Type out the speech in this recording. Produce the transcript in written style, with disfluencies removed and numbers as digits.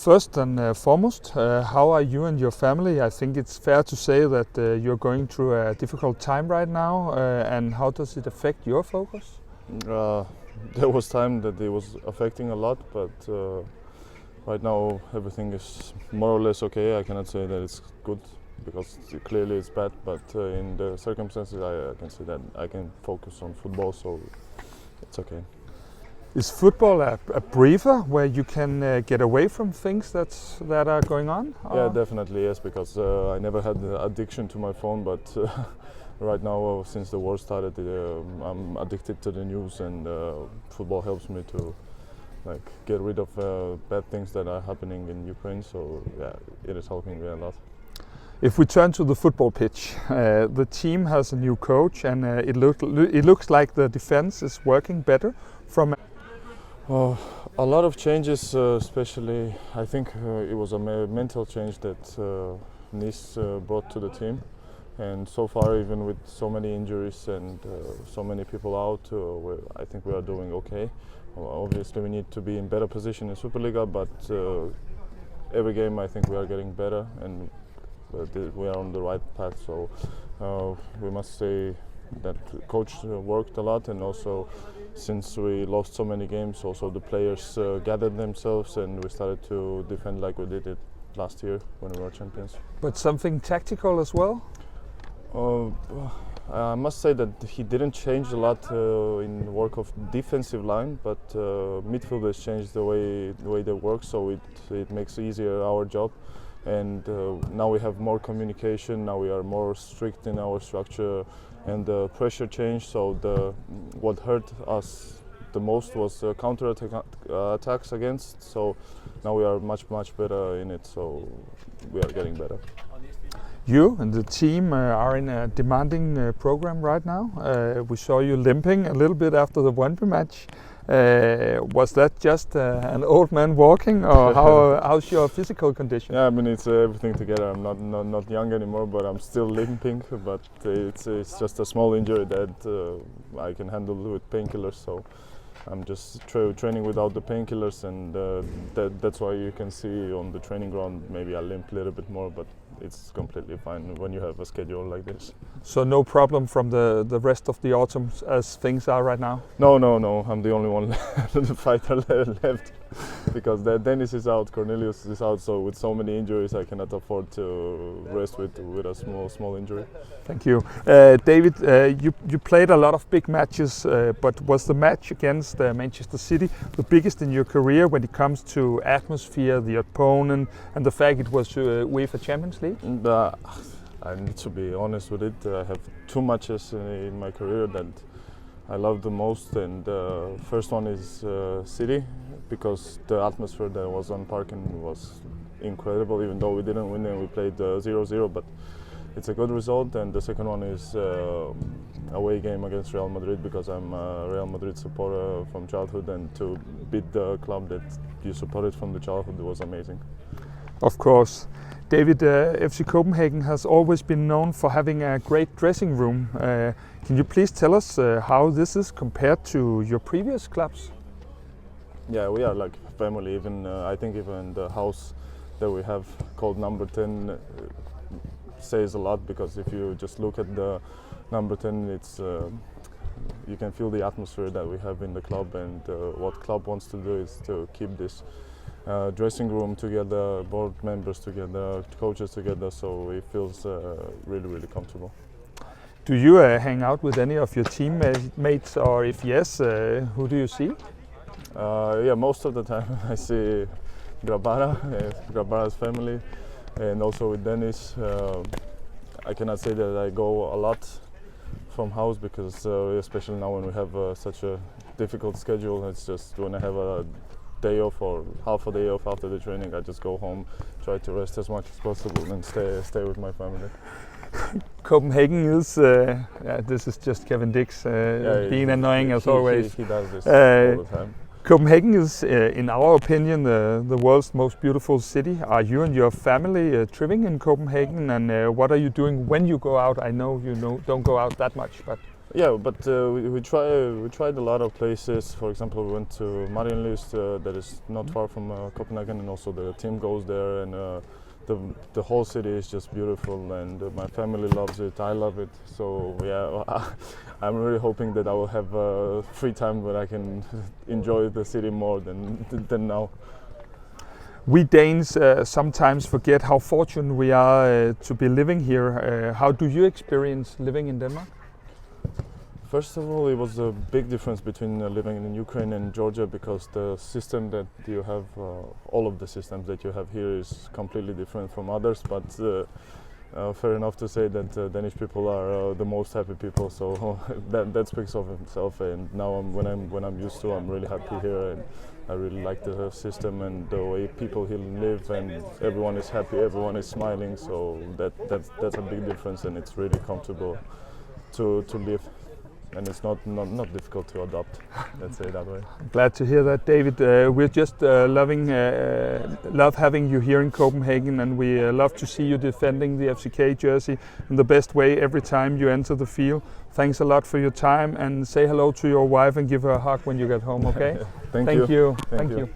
First and foremost, how are you and your family? I think it's fair to say that you're going through a difficult time right now, and how does it affect your focus? There was time that it was affecting a lot, but right now everything is more or less okay. I cannot say that it's good because clearly it's bad, but in the circumstances I can say that I can focus on football, so it's okay. Is football a breather where you can get away from things that are going on? Yeah, definitely yes, because I never had the addiction to my phone, but right now since the war started, I'm addicted to the news, and football helps me to get rid of bad things that are happening in Ukraine. So yeah, it is helping me a lot. If we turn to the football pitch, the team has a new coach, and it looks like the defense is working better. A lot of changes, especially I think it was a mental change that Nice brought to the team, and so far, even with so many injuries and so many people out, I think we are doing okay. Obviously we need to be in better position in Superliga, but every game I think we are getting better, and we are on the right path. So we must say that coach worked a lot, and also since we lost so many games, also the players gathered themselves, and we started to defend like we did it last year when we were champions. But something tactical as well? I must say that he didn't change a lot in work of defensive line, but midfielders changed the way they work, so it makes easier our job. And now we have more communication. Now we are more strict in our structure, and the pressure changed. So what hurt us the most was counter attacks against. So now we are much better in it. So we are getting better. You and the team are in a demanding program right now. We saw you limping a little bit after the Hvem match. Was that just an old man walking, or how's your physical condition? Yeah, I mean it's everything together. I'm not young anymore, but I'm still limping. But it's just a small injury that I can handle with painkillers. So I'm just training without the painkillers, and that's why you can see on the training ground maybe I limp a little bit more, but it's completely fine when you have a schedule like this. So no problem from the rest of the autumn as things are right now? No. I'm the only one the fighter left, because Dennis is out, Cornelius is out. So with so many injuries, I cannot afford to rest with a small injury. Thank you, David. You played a lot of big matches, but was the match against Manchester City the biggest in your career when it comes to atmosphere, the opponent, and the fact it was UEFA Champions League? I need to be honest with it. I have two matches in my career that I love the most, and first one is City, because the atmosphere that was on Parken was incredible. Even though we didn't win and we played 0-0, but it's a good result. And the second one is away game against Real Madrid, because I'm a Real Madrid supporter from childhood, and to beat the club that you supported from the childhood was amazing. Of course. David, FC Copenhagen has always been known for having a great dressing room. Can you please tell us how this is compared to your previous clubs? Yeah, we are like family. Even I think even the house that we have called number 10 says a lot, because if you just look at the number 10, it's you can feel the atmosphere that we have in the club, and what club wants to do is to keep this dressing room together, board members together, coaches together, so it feels really comfortable. Do you hang out with any of your teammates, or if yes, who do you see? Yeah, most of the time I see Grabara's family, and also with Dennis. I cannot say that I go a lot from house, because especially now when we have such a difficult schedule, it's just when I have a day off or half a day off after the training, I just go home, try to rest as much as possible, and stay with my family. Copenhagen is, this is just Kevin Dix being annoying as always. He does this all the time. Copenhagen is, in our opinion, the world's most beautiful city. Are you and your family living in Copenhagen, and what are you doing when you go out? I know you don't go out that much, but Yeah, but we tried a lot of places. For example, we went to Marienlyst, that is not far from Copenhagen, and also the team goes there, and the whole city is just beautiful, and my family loves it. I love it. So yeah, I'm really hoping that I will have free time where I can enjoy the city more than now. We Danes sometimes forget how fortunate we are to be living here. How do you experience living in Denmark? First of all, it was a big difference between living in Ukraine and Georgia, because the system that you have, all of the systems that you have here is completely different from others. But fair enough to say that Danish people are the most happy people, so that speaks of itself. And now when I'm used to, I'm really happy here, and I really like the system and the way people here live, and everyone is happy, everyone is smiling. So that's a big difference, and it's really comfortable to live. And it's not difficult to adopt, let's say it that way. Glad to hear that, David. We're just love having you here in Copenhagen, and we love to see you defending the FCK jersey in the best way every time you enter the field. Thanks a lot for your time, and say hello to your wife and give her a hug when you get home, okay? Thank you. Thank you.